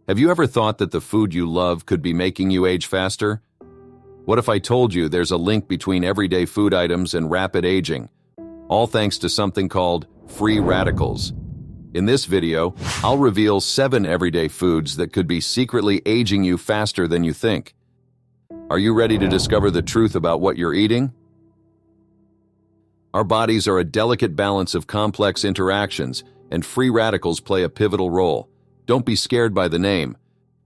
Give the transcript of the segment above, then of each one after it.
Have you ever thought that the food you love could be making you age faster? What if I told you there's a link between everyday food items and rapid aging, all thanks to something called free radicals? In this video, I'll reveal 7 everyday foods that could be secretly aging you faster than you think. Are you ready to discover the truth about what you're eating? Our bodies are a delicate balance of complex interactions, and free radicals play a pivotal role. Don't be scared by the name.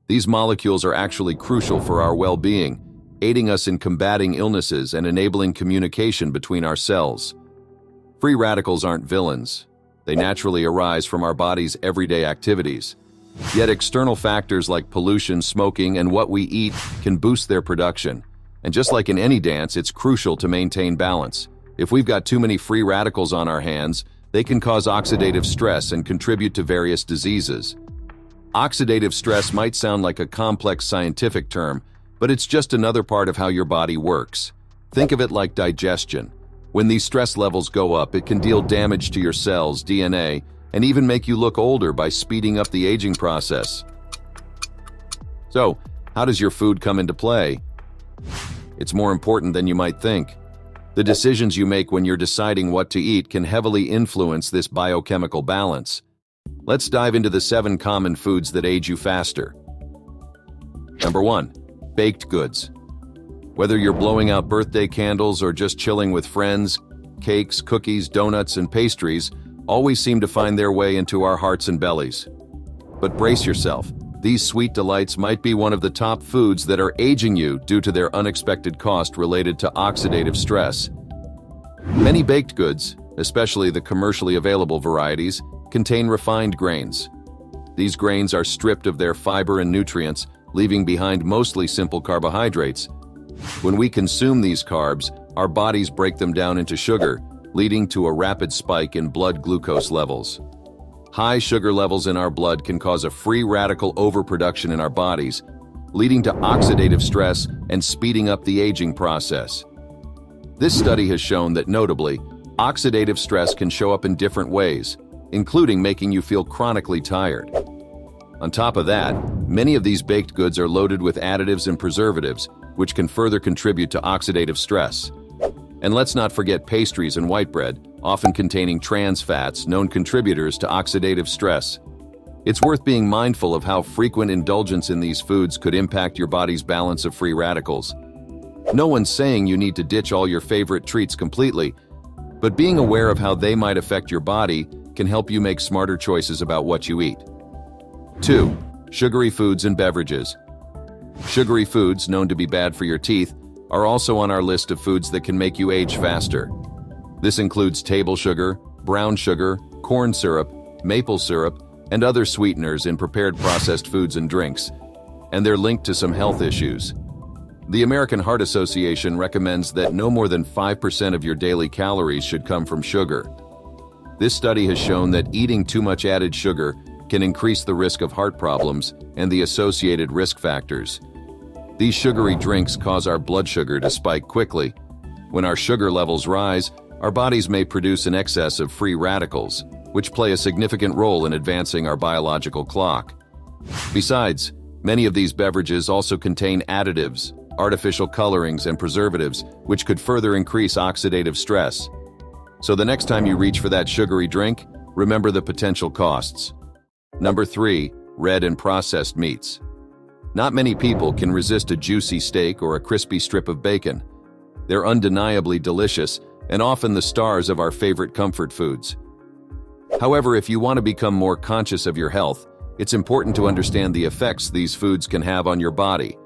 These molecules are actually crucial for our well-being, aiding us in combating illnesses and enabling communication between our cells. Free radicals aren't villains. They naturally arise from our body's everyday activities. Yet external factors like pollution, smoking, and what we eat can boost their production. And just like in any dance, it's crucial to maintain balance. If we've got too many free radicals on our hands, they can cause oxidative stress and contribute to various diseases. Oxidative stress might sound like a complex scientific term, but it's just another part of how your body works. Think of it like digestion. When these stress levels go up, it can deal damage to your cells, DNA, and even make you look older by speeding up the aging process. So, how does your food come into play? It's more important than you might think. The decisions you make when you're deciding what to eat can heavily influence this biochemical balance. Let's dive into the 7 common foods that age you faster. Number 1. Baked goods. Whether you're blowing out birthday candles or just chilling with friends, cakes, cookies, donuts, and pastries always seem to find their way into our hearts and bellies. But brace yourself. These sweet delights might be one of the top foods that are aging you due to their unexpected cost related to oxidative stress. Many baked goods, especially the commercially available varieties, contain refined grains. These grains are stripped of their fiber and nutrients, leaving behind mostly simple carbohydrates. When we consume these carbs, our bodies break them down into sugar, leading to a rapid spike in blood glucose levels. High sugar levels in our blood can cause a free radical overproduction in our bodies, leading to oxidative stress and speeding up the aging process. This study has shown that, notably, oxidative stress can show up in different ways, including making you feel chronically tired. On top of that, many of these baked goods are loaded with additives and preservatives, which can further contribute to oxidative stress. And let's not forget pastries and white bread, often containing trans fats, known contributors to oxidative stress. It's worth being mindful of how frequent indulgence in these foods could impact your body's balance of free radicals. No one's saying you need to ditch all your favorite treats completely, but being aware of how they might affect your body can help you make smarter choices about what you eat. 2. Sugary foods and beverages. Sugary foods, known to be bad for your teeth, are also on our list of foods that can make you age faster. This includes table sugar, brown sugar, corn syrup, maple syrup, and other sweeteners in prepared processed foods and drinks, and they're linked to some health issues. The American Heart Association recommends that no more than 5% of your daily calories should come from sugar. This study has shown that eating too much added sugar can increase the risk of heart problems and the associated risk factors. These sugary drinks cause our blood sugar to spike quickly. When our sugar levels rise, our bodies may produce an excess of free radicals, which play a significant role in advancing our biological clock. Besides, many of these beverages also contain additives, artificial colorings, and preservatives, which could further increase oxidative stress. So the next time you reach for that sugary drink, remember the potential costs. Number 3. Red and processed meats. Not many people can resist a juicy steak or a crispy strip of bacon. They're undeniably delicious and often the stars of our favorite comfort foods. However, if you want to become more conscious of your health, it's important to understand the effects these foods can have on your body.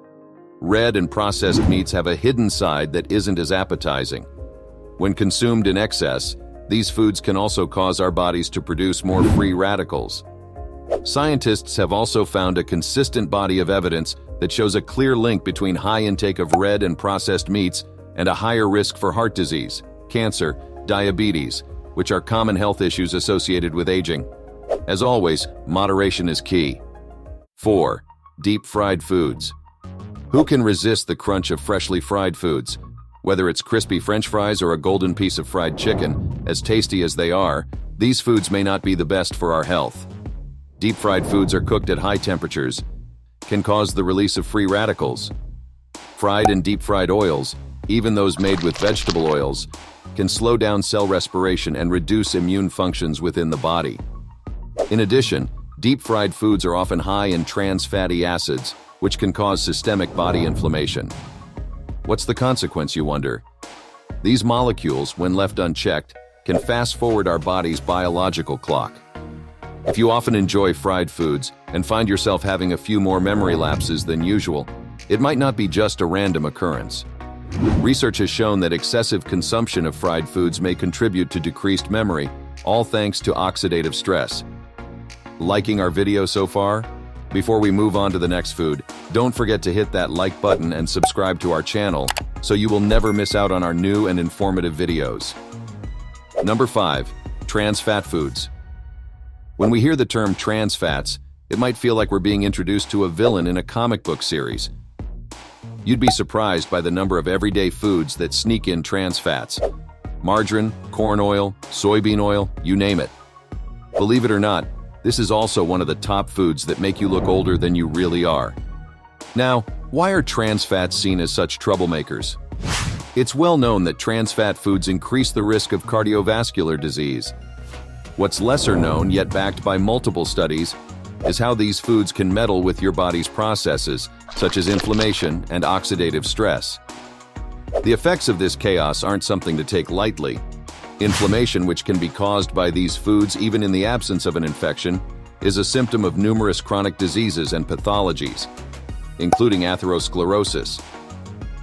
Red and processed meats have a hidden side that isn't as appetizing. When consumed in excess, these foods can also cause our bodies to produce more free radicals. Scientists have also found a consistent body of evidence that shows a clear link between high intake of red and processed meats and a higher risk for heart disease, cancer, diabetes, which are common health issues associated with aging. As always, moderation is key. 4. Deep fried foods. Who can resist the crunch of freshly fried foods? Whether it's crispy French fries or a golden piece of fried chicken, as tasty as they are, these foods may not be the best for our health. Deep-fried foods are cooked at high temperatures, can cause the release of free radicals. Fried and deep-fried oils, even those made with vegetable oils, can slow down cell respiration and reduce immune functions within the body. In addition, deep-fried foods are often high in trans fatty acids, which can cause systemic body inflammation. What's the consequence, you wonder? These molecules, when left unchecked, can fast-forward our body's biological clock. If you often enjoy fried foods and find yourself having a few more memory lapses than usual, it might not be just a random occurrence. Research has shown that excessive consumption of fried foods may contribute to decreased memory, all thanks to oxidative stress. Liking our video so far? Before we move on to the next food, don't forget to hit that like button and subscribe to our channel so you will never miss out on our new and informative videos. Number 5. Trans fat foods. When we hear the term trans fats, it might feel like we're being introduced to a villain in a comic book series. You'd be surprised by the number of everyday foods that sneak in trans fats. Margarine, corn oil, soybean oil, you name it. Believe it or not, this is also one of the top foods that make you look older than you really are. Now, why are trans fats seen as such troublemakers? It's well known that trans fat foods increase the risk of cardiovascular disease. What's lesser known, yet backed by multiple studies, is how these foods can meddle with your body's processes, such as inflammation and oxidative stress. The effects of this chaos aren't something to take lightly. Inflammation, which can be caused by these foods even in the absence of an infection, is a symptom of numerous chronic diseases and pathologies, including atherosclerosis.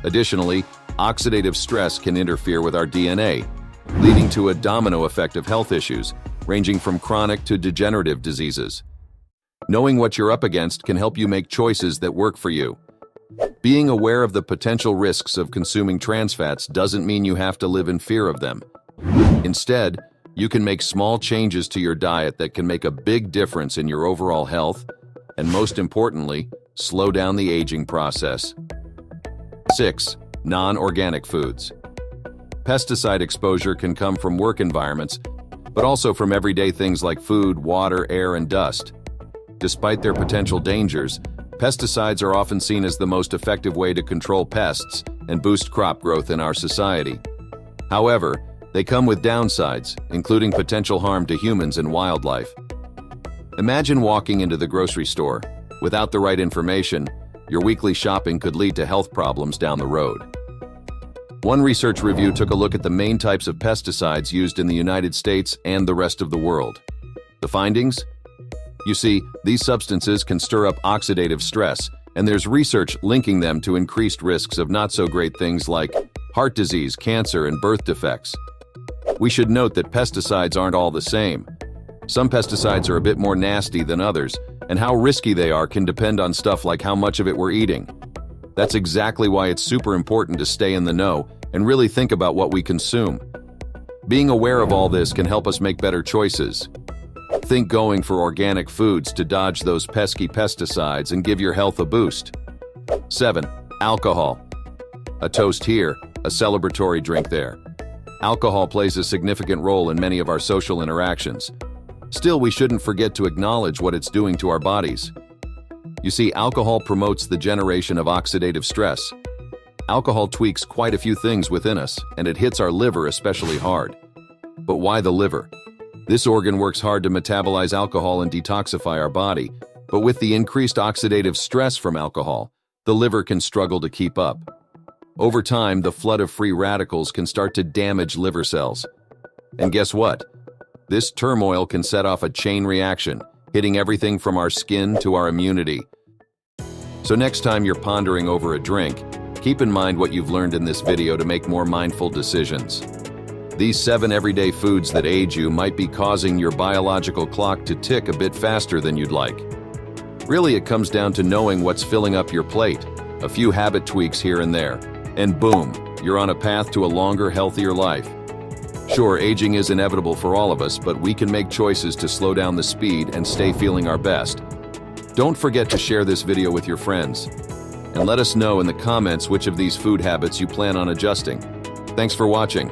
Additionally, oxidative stress can interfere with our DNA, leading to a domino effect of health issues, ranging from chronic to degenerative diseases. Knowing what you're up against can help you make choices that work for you. Being aware of the potential risks of consuming trans fats doesn't mean you have to live in fear of them. Instead, you can make small changes to your diet that can make a big difference in your overall health, and most importantly, slow down the aging process. 6. Non-organic foods. Pesticide exposure can come from work environments, but also from everyday things like food, water, air, and dust. Despite their potential dangers, pesticides are often seen as the most effective way to control pests and boost crop growth in our society. However, they come with downsides, including potential harm to humans and wildlife. Imagine walking into the grocery store. Without the right information, your weekly shopping could lead to health problems down the road. One research review took a look at the main types of pesticides used in the United States and the rest of the world. The findings? You see, these substances can stir up oxidative stress, and there's research linking them to increased risks of not-so-great things like heart disease, cancer, and birth defects. We should note that pesticides aren't all the same. Some pesticides are a bit more nasty than others, and how risky they are can depend on stuff like how much of it we're eating. That's exactly why it's super important to stay in the know and really think about what we consume. Being aware of all this can help us make better choices. Think going for organic foods to dodge those pesky pesticides and give your health a boost. 7. Alcohol. A toast here, a celebratory drink there. Alcohol plays a significant role in many of our social interactions. Still, we shouldn't forget to acknowledge what it's doing to our bodies. You see, alcohol promotes the generation of oxidative stress. Alcohol tweaks quite a few things within us, and it hits our liver especially hard. But why the liver? This organ works hard to metabolize alcohol and detoxify our body, but with the increased oxidative stress from alcohol, the liver can struggle to keep up. Over time, the flood of free radicals can start to damage liver cells. And guess what? This turmoil can set off a chain reaction, hitting everything from our skin to our immunity. So next time you're pondering over a drink, keep in mind what you've learned in this video to make more mindful decisions. These 7 everyday foods that age you might be causing your biological clock to tick a bit faster than you'd like. Really, it comes down to knowing what's filling up your plate, a few habit tweaks here and there, and boom, you're on a path to a longer, healthier life. Sure, aging is inevitable for all of us, but we can make choices to slow down the speed and stay feeling our best. Don't forget to share this video with your friends, and let us know in the comments which of these food habits you plan on adjusting. Thanks for watching.